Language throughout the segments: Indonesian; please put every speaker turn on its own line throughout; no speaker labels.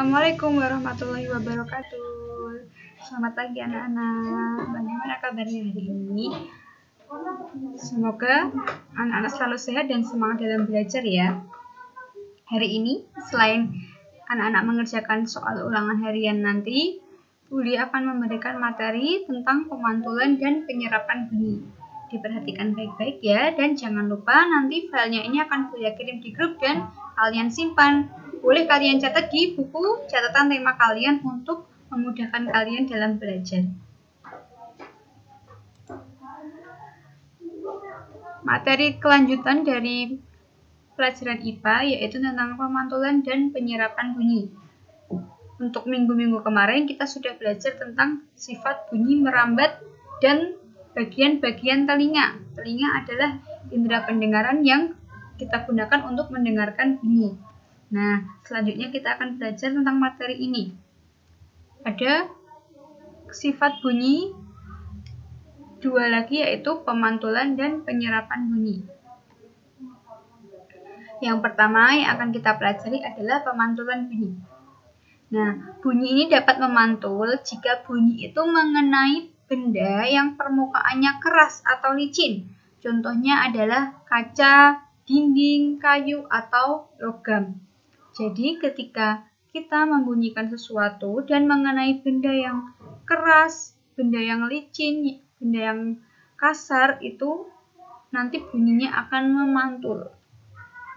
Assalamualaikum warahmatullahi wabarakatuh. Selamat pagi anak-anak. Bagaimana kabarnya hari ini? Semoga anak-anak selalu sehat dan semangat dalam belajar ya. Hari ini selain anak-anak mengerjakan soal ulangan harian nanti, Budi akan memberikan materi tentang pemantulan dan penyerapan bunyi. Diperhatikan baik-baik ya, dan jangan lupa nanti filenya ini akan Budi kirim di grup dan kalian simpan. Boleh kalian catat di buku catatan tema kalian untuk memudahkan kalian dalam belajar. Materi kelanjutan dari pelajaran IPA yaitu tentang pemantulan dan penyerapan bunyi. Untuk minggu-minggu kemarin kita sudah belajar tentang sifat bunyi merambat dan bagian-bagian telinga. Telinga adalah indera pendengaran yang kita gunakan untuk mendengarkan bunyi. Nah, selanjutnya kita akan belajar tentang materi ini. Ada sifat bunyi dua lagi yaitu pemantulan dan penyerapan bunyi. Yang pertama yang akan kita pelajari adalah pemantulan bunyi. Nah, bunyi ini dapat memantul jika bunyi itu mengenai benda yang permukaannya keras atau licin. Contohnya adalah kaca, dinding, kayu, atau logam. Jadi ketika kita membunyikan sesuatu dan mengenai benda yang keras, benda yang licin, benda yang kasar, itu nanti bunyinya akan memantul.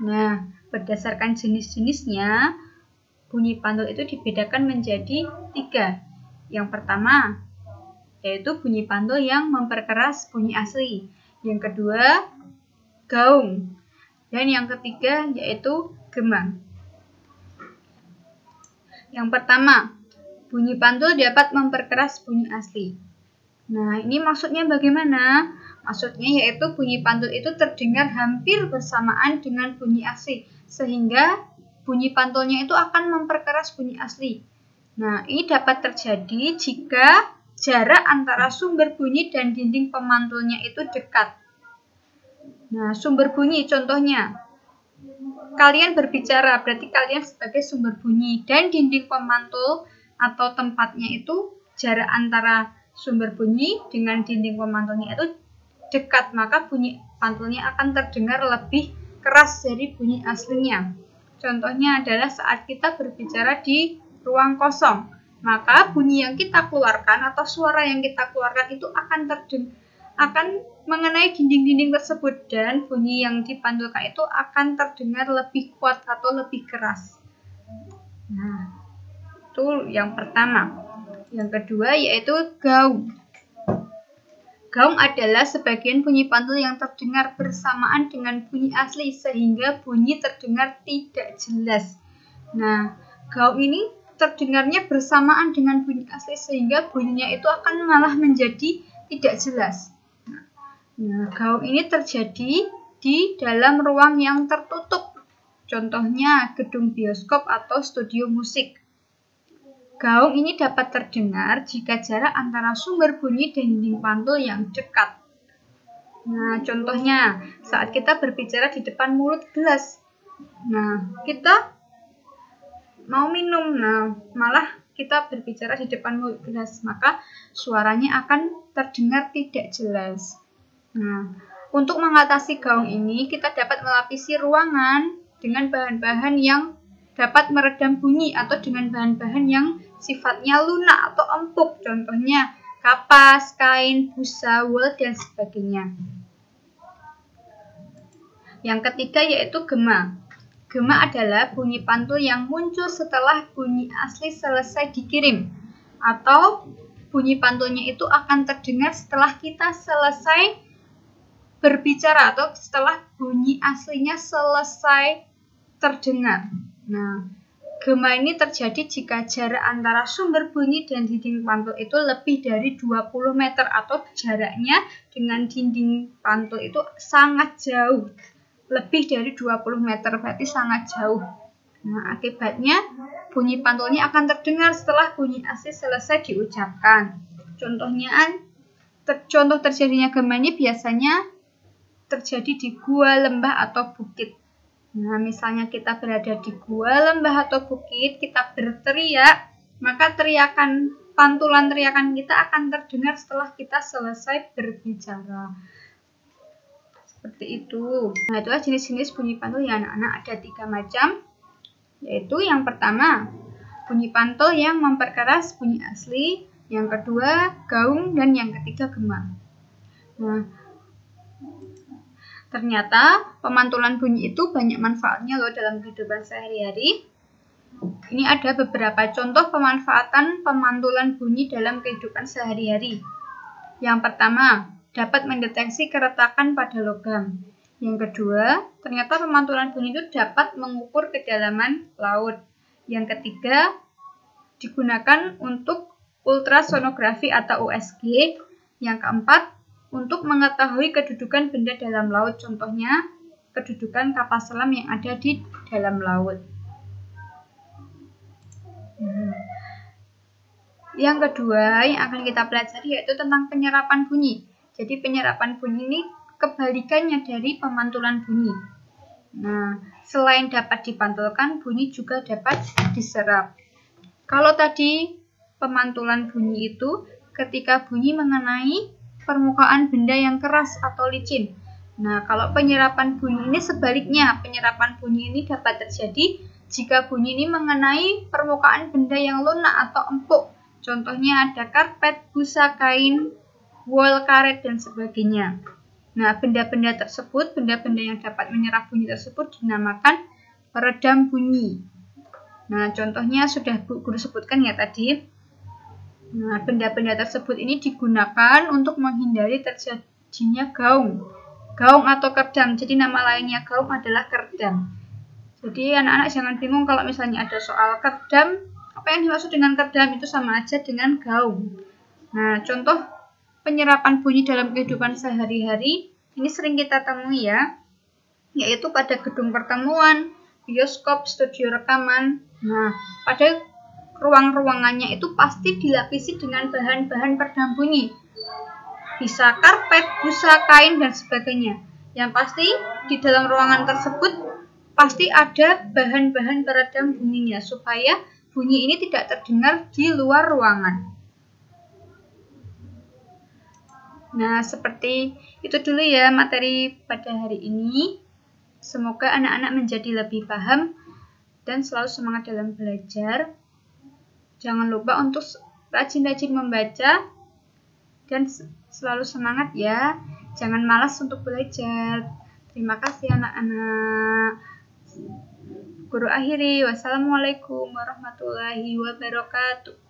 Nah, berdasarkan jenis-jenisnya, bunyi pantul itu dibedakan menjadi 3. Yang pertama, yaitu bunyi pantul yang memperkeras bunyi asli. Yang kedua, gaung. Dan yang ketiga, yaitu gema. Yang pertama, bunyi pantul dapat memperkeras bunyi asli. Nah, ini maksudnya bagaimana? Maksudnya yaitu bunyi pantul itu terdengar hampir bersamaan dengan bunyi asli, sehingga bunyi pantulnya itu akan memperkeras bunyi asli. Nah, ini dapat terjadi jika jarak antara sumber bunyi dan dinding pemantulnya itu dekat. Nah, sumber bunyi contohnya. Kalian berbicara, berarti kalian sebagai sumber bunyi, dan dinding pemantul atau tempatnya itu jarak antara sumber bunyi dengan dinding pemantulnya itu dekat, maka bunyi pantulnya akan terdengar lebih keras dari bunyi aslinya. Contohnya adalah saat kita berbicara di ruang kosong, maka bunyi yang kita keluarkan atau suara yang kita keluarkan itu akan mengenai dinding-dinding tersebut, dan bunyi yang dipantulkan itu akan terdengar lebih kuat atau lebih keras. Nah, itu yang pertama. Yang kedua yaitu gaung. Gaung adalah sebagian bunyi pantul yang terdengar bersamaan dengan bunyi asli sehingga bunyi terdengar tidak jelas. Nah, gaung ini terdengarnya bersamaan dengan bunyi asli sehingga bunyinya itu akan malah menjadi tidak jelas. Nah, gaung ini terjadi di dalam ruang yang tertutup. Contohnya gedung bioskop atau studio musik. Gaung ini dapat terdengar jika jarak antara sumber bunyi dan dinding pantul yang dekat. Nah, contohnya saat kita berbicara di depan mulut gelas. Nah, kita mau minum, nah malah kita berbicara di depan mulut gelas, maka suaranya akan terdengar tidak jelas. Nah, untuk mengatasi gaung ini, kita dapat melapisi ruangan dengan bahan-bahan yang dapat meredam bunyi atau dengan bahan-bahan yang sifatnya lunak atau empuk. Contohnya kapas, kain, busa, wol, dan sebagainya. Yang ketiga yaitu gema. Gema adalah bunyi pantul yang muncul setelah bunyi asli selesai dikirim, atau bunyi pantulnya itu akan terdengar setelah kita selesai berbicara atau setelah bunyi aslinya selesai terdengar. Nah, gema ini terjadi jika jarak antara sumber bunyi dan dinding pantul itu lebih dari 20 meter atau jaraknya dengan dinding pantul itu sangat jauh. Lebih dari 20 meter berarti sangat jauh. Nah, akibatnya bunyi pantulnya akan terdengar setelah bunyi asli selesai diucapkan. Contoh terjadinya gema ini biasanya terjadi di gua, lembah, atau bukit. Nah, misalnya kita berada di gua, lembah atau bukit, kita berteriak, maka pantulan teriakan kita akan terdengar setelah kita selesai berbicara. Seperti itu. Nah, itulah jenis-jenis bunyi pantul ya anak-anak, ada 3 macam, yaitu yang pertama, bunyi pantul yang memperkeras bunyi asli, yang kedua, gaung, dan yang ketiga, gema. Nah, ternyata pemantulan bunyi itu banyak manfaatnya loh dalam kehidupan sehari-hari. Ini ada beberapa contoh pemanfaatan pemantulan bunyi dalam kehidupan sehari-hari. Yang pertama, dapat mendeteksi keretakan pada logam. Yang kedua, ternyata pemantulan bunyi itu dapat mengukur kedalaman laut. Yang ketiga, digunakan untuk ultrasonografi atau USG. Yang keempat, untuk mengetahui kedudukan benda dalam laut, contohnya kedudukan kapal selam yang ada di dalam laut. Yang kedua yang akan kita pelajari yaitu tentang penyerapan bunyi. Jadi penyerapan bunyi ini kebalikannya dari pemantulan bunyi. Nah, selain dapat dipantulkan, bunyi juga dapat diserap. Kalau tadi pemantulan bunyi itu ketika bunyi mengenai permukaan benda yang keras atau licin. Nah, kalau penyerapan bunyi ini sebaliknya. Penyerapan bunyi ini dapat terjadi jika bunyi ini mengenai permukaan benda yang lunak atau empuk. Contohnya ada karpet, busa, kain, wol, karet, dan sebagainya. Nah, benda-benda tersebut, benda-benda yang dapat menyerap bunyi tersebut dinamakan peredam bunyi. Nah, contohnya sudah guru sebutkan ya tadi. Nah, benda-benda tersebut ini digunakan untuk menghindari terjadinya gaung atau kerdam. Jadi nama lainnya gaung adalah kerdam. Jadi anak-anak jangan bingung kalau misalnya ada soal kerdam, apa yang dimaksud dengan kerdam itu sama aja dengan gaung. Nah, contoh penyerapan bunyi dalam kehidupan sehari-hari ini sering kita temui ya, yaitu pada gedung pertemuan, bioskop, studio rekaman. Nah, pada ruang-ruangannya itu pasti dilapisi dengan bahan-bahan peredam bunyi. Bisa karpet, busa, kain, dan sebagainya. Yang pasti di dalam ruangan tersebut pasti ada bahan-bahan peredam bunyinya supaya bunyi ini tidak terdengar di luar ruangan. Nah, seperti itu dulu ya materi pada hari ini. Semoga anak-anak menjadi lebih paham dan selalu semangat dalam belajar. Jangan lupa untuk rajin-rajin membaca dan selalu semangat ya. Jangan malas untuk belajar. Terima kasih anak-anak. Guru akhiri. Wassalamualaikum warahmatullahi wabarakatuh.